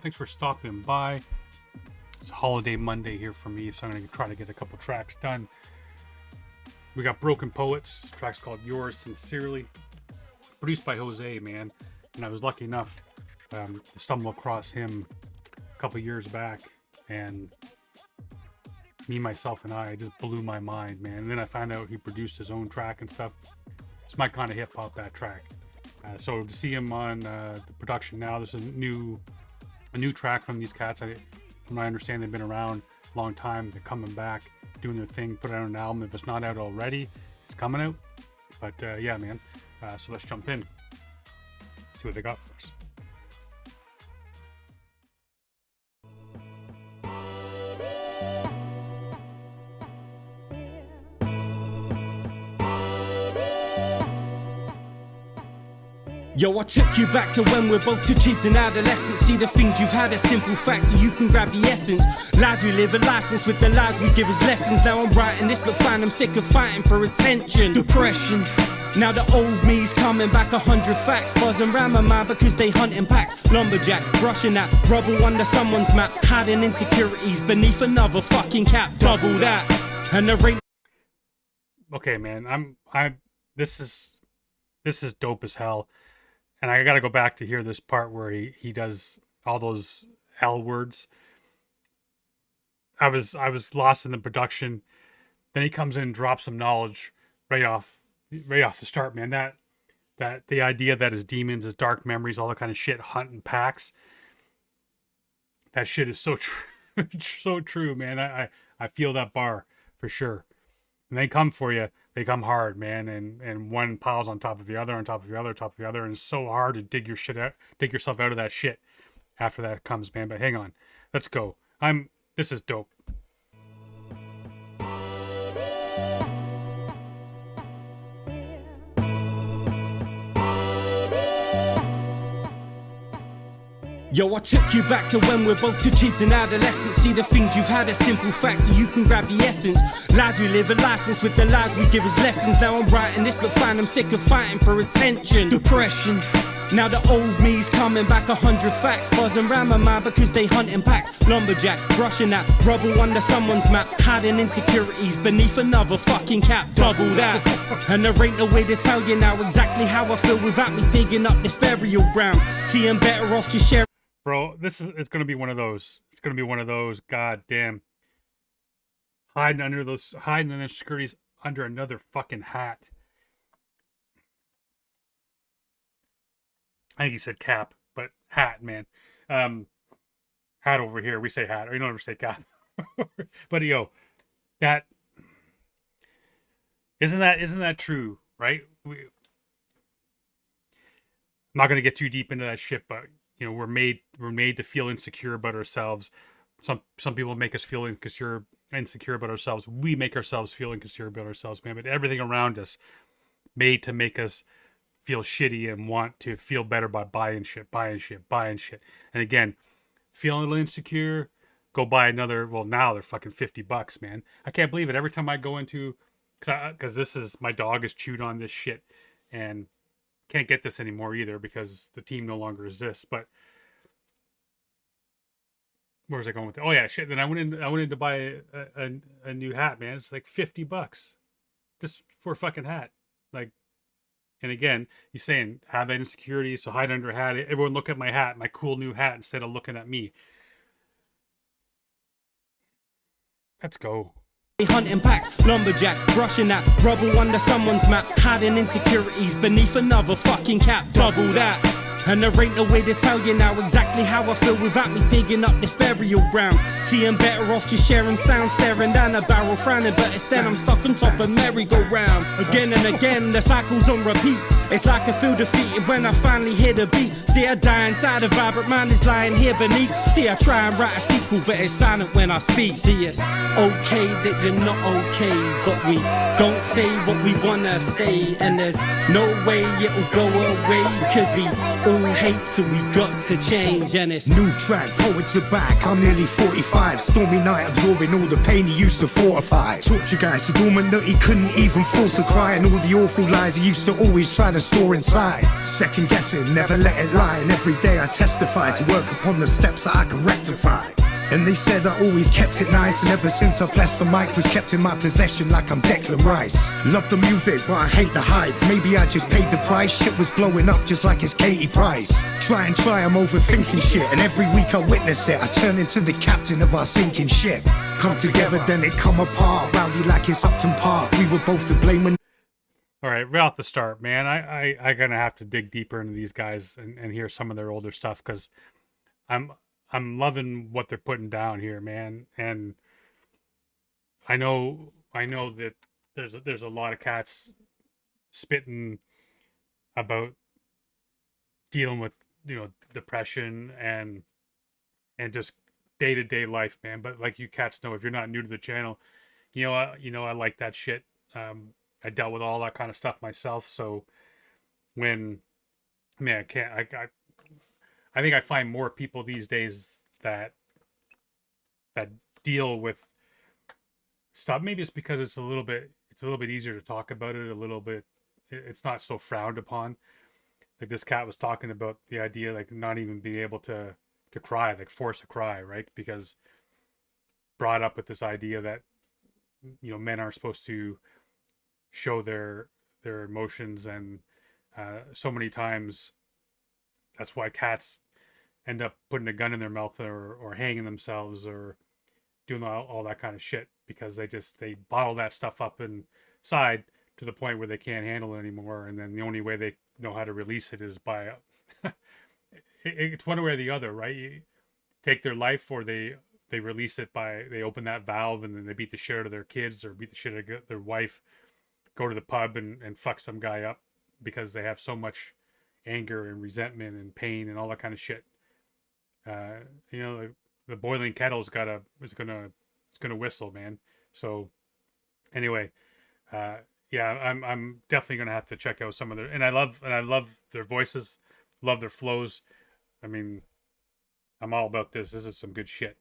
Thanks for stopping by. It's a holiday Monday here for me, so I'm going to try to get a couple tracks done. We got Broken Poetz, track's called Yours Sincerely, produced by Hozay, man. And I was lucky enough to stumble across him a couple years back, and me, myself, and I just blew my mind, man. And then I found out he produced his own track and stuff. It's my kind of hip hop, that track. So to see him on the production now, there's a new track from these cats. From what I understand, they've been around a long time. They're coming back, doing their thing, put out an album. If it's not out already, it's coming out. But yeah, man. So let's jump in, see what they got for us. Yo, I took you back to when we're both two kids in adolescence. See the things you've had as simple facts so you can grab the essence. Lies we live a license with the lies we give as lessons. Now I'm writing this but find I'm sick of fighting for attention. Depression. Now the old me's coming back, 100 facts buzzing round my mind because they hunting packs. Lumberjack, brushing that rubble under someone's map, hiding insecurities beneath another fucking cap. Double that, and there ain't. Okay, man, this is dope as hell. And I gotta go back to hear this part where he does all those L words. I was lost in the production. Then he comes in and drops some knowledge right off the start, man. That the idea that his demons, his dark memories, all that kind of shit, hunting packs. That shit is so true, so true, man. I feel that bar for sure. And they come for you. They come hard, man, and one piles on top of the other, on top of the other, on top of the other, and it's so hard to dig yourself out of that shit after that comes, man. But hang on, let's go. This is dope. Yo, I took you back to when we're both two kids in adolescence. See the things you've had as simple facts so you can grab the essence. Lies we live a license with the lies we give as lessons. Now I'm writing this but find I'm sick of fighting for attention. Depression. Now the old me's coming back, 100 facts buzzing round my mind because they hunting packs. Lumberjack, brushing that rubble under someone's map, hiding insecurities beneath another fucking cap. Double that, and there ain't no way to tell you now exactly how I feel without me digging up this burial ground. See, I'm better off just sharing. Bro, it's gonna be one of those. It's gonna be one of those. God damn, hiding in the securities under another fucking hat. I think he said cap, but hat, man. Hat over here. We say hat. Or you don't ever say cap. But yo, that isn't that true, right? I'm not gonna get too deep into that shit, but you know, we're made to feel insecure about ourselves. Some people make us feel insecure about ourselves. We make ourselves feel insecure about ourselves, man. But everything around us made to make us feel shitty and want to feel better by buying shit. And again, feeling insecure, go buy another. Well, now they're fucking $50, man. I can't believe it. Every time I go into, because my dog is chewed on this shit, and can't get this anymore either because the team no longer exists. But where was I going with it? Oh yeah, shit. Then I went in to buy a new hat, man. It's like $50 just for a fucking hat. Like, and again, he's saying have that insecurity, so hide under a hat. Everyone look at my hat, my cool new hat, instead of looking at me. Let's go. Hunting packs, lumberjack, brushing that rubble under someone's map, hiding insecurities beneath another fucking cap. Double that, and there ain't no way to tell you now exactly how I feel without me digging up this burial ground. See, I'm better off just sharing sound, staring down a barrel, frowning, but instead I'm stuck on top of merry-go-round. Again and again, the cycle's on repeat. It's like I feel defeated when I finally hear the beat. See, I die inside, a vibrant mind is lying here beneath. See, I try and write a sequel, but it's silent when I speak. See, it's okay that you're not okay, but we don't say what we wanna say, and there's no way it'll go away, cause we all hate, so we got to change. And it's new track, Poetz are back, I'm nearly 45. Stormy night, absorbing all the pain he used to fortify. Taught you guys to dormant that he couldn't even force a cry, and all the awful lies he used to always try to to store inside. Second guessing, never let it lie. And every day I testify to work upon the steps that I can rectify. And they said I always kept it nice, and ever since I blessed the mic was kept in my possession like I'm Declan Rice. Love the music, but I hate the hype. Maybe I just paid the price. Shit was blowing up just like it's Katie Price. Try, I'm overthinking shit, and every week I witness it. I turn into the captain of our sinking ship. Come together, then it come apart. Rowdy like it's Upton Park. We were both to blame when... All right, right off the start, man, I gonna have to dig deeper into these guys and hear some of their older stuff, because I'm loving what they're putting down here, man. And I know that there's a lot of cats spitting about dealing with, depression and just day-to-day life, man. But like you cats know, if you're not new to the channel, I like that shit. I dealt with all that kind of stuff myself. So when, man, I think I find more people these days that deal with stuff. Maybe it's because it's a little bit easier to talk about it. It's not so frowned upon. Like this cat was talking about the idea, like not even being able to cry, like force a cry, right? Because brought up with this idea that men aren't supposed to show their emotions, and so many times that's why cats end up putting a gun in their mouth or hanging themselves or doing all that kind of shit, because they bottle that stuff up inside to the point where they can't handle it anymore. And then the only way they know how to release it is by it's one way or the other, right? You take their life, or they release it by, they open that valve and then they beat the shit out of their kids or beat the shit out of their wife, go to the pub and fuck some guy up because they have so much anger and resentment and pain and all that kind of shit. The boiling kettle's it's gonna whistle, man. So anyway, I'm definitely gonna have to check out some of their, and I love their voices, love their flows. I mean, I'm all about this. This is some good shit.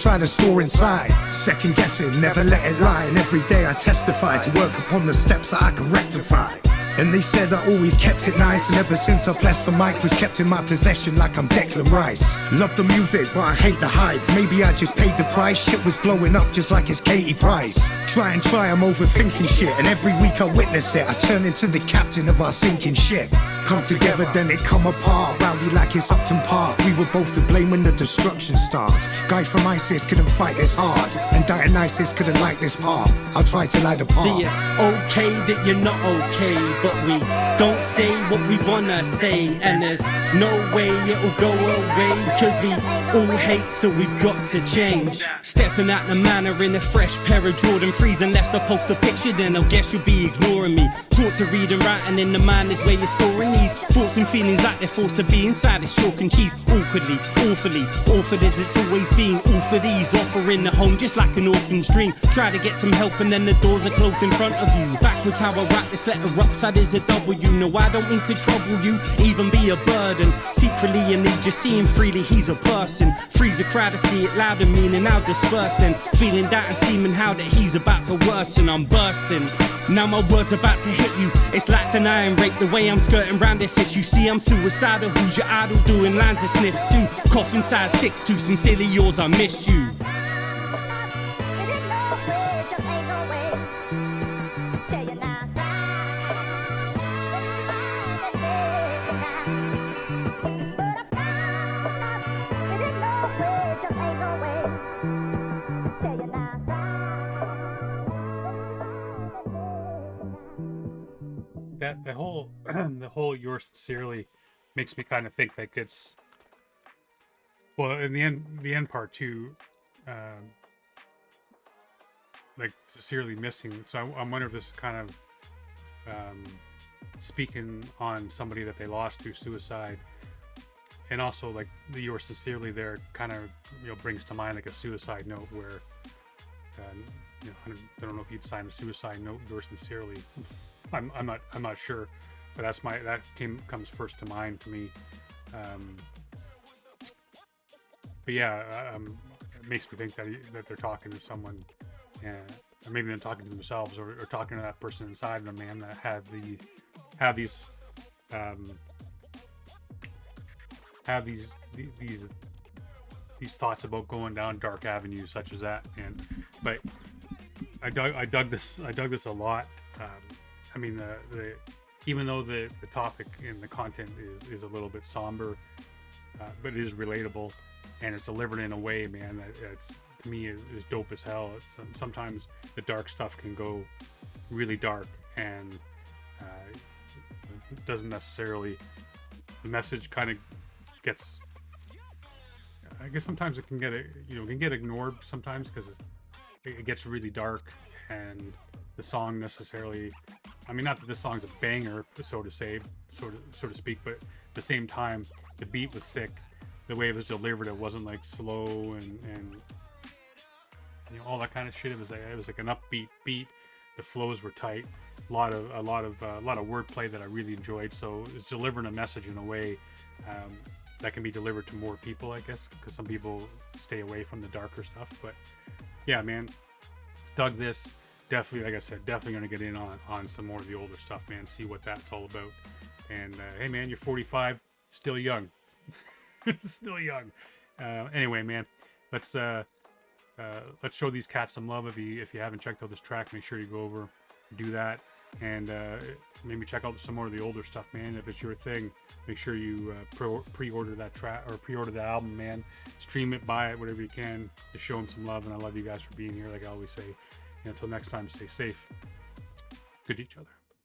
Try to store inside, second guessing, never let it lie. And every day I testify to work upon the steps that I can rectify. And they said I always kept it nice, and ever since I blessed the mic was kept in my possession like I'm Declan Rice. Love the music, but I hate the hype. Maybe I just paid the price. Shit was blowing up just like it's Katie Price. Try, I'm overthinking shit, and every week I witness it. I turn into the captain of our sinking ship. Come together, then it come apart. Rowdy like it's Upton Park. We were both to blame when the destruction starts. Guy from ISIS couldn't fight this hard, and Dionysus couldn't light this part. I'll try to light a part. See, it's okay that you're not okay, but we don't say what we wanna say, and there's no way it'll go away, cause we all hate, so we've got to change. Stepping out the manor in a fresh pair of Jordan 3s, unless I post a picture, then I'll guess you'll be ignoring me. Taught to read and write, and in the mind is where you're storing these thoughts and feelings like they're forced to be inside. It's chalk and cheese, awkwardly, awfully, awful as it's always been. All for these, offering a home just like an orphan's dream. Try to get some help and then the doors are closed in front of you. Backwards how I write this letter, upside is a W. No, I don't mean to trouble you, even be a burden. Secretly you need just seeing freely, he's a person. Freeze a crowd to see it loud and meaning I'll disperse then. Feeling that and seeming how that he's about to worsen, I'm bursting. Now my words about to hit you. It's like denying rape the way I'm skirting round this issue. See, I'm suicidal, who's your idol? Doing lines of sniff too. Coughing size 6'2", sincerely yours, I miss you. That the whole yours sincerely makes me kind of think that it's, well, in the end part too, like sincerely missing. So I wonder if this is kind of speaking on somebody that they lost through suicide, and also like the yours sincerely there kind of brings to mind like a suicide note where I don't know if you'd sign a suicide note yours sincerely. I'm not sure, but that comes first to mind for me. But yeah, it makes me think that they're talking to someone or maybe they're talking to themselves or talking to that person inside of them, man, that have these thoughts about going down dark avenues such as that. And but I dug this a lot. I mean, even though the topic and the content is a little bit somber, but it is relatable, and it's delivered in a way, man, that's to me is dope as hell. It's sometimes the dark stuff can go really dark, and it doesn't necessarily, the message kind of gets, I guess sometimes it can get ignored sometimes because it gets really dark, and the song necessarily, I mean, not that this song's a banger, so to speak, but at the same time, the beat was sick. The way it was delivered, it wasn't like slow and all that kind of shit. It was like an upbeat beat. The flows were tight. A lot of wordplay that I really enjoyed. So it's delivering a message in a way that can be delivered to more people, I guess, because some people stay away from the darker stuff. But yeah, man, dug this. Definitely, like I said, definitely going to get in on some more of the older stuff, man. See what that's all about. And hey, man, you're 45, still young. Still young. Anyway, man, let's show these cats some love. If you haven't checked out this track, make sure you go over, do that, and maybe check out some more of the older stuff, man. If it's your thing, make sure you pre-order that track or pre-order the album, man. Stream it, buy it, whatever you can to show them some love. And I love you guys for being here, like I always say. Until next time, stay safe. Good to each other.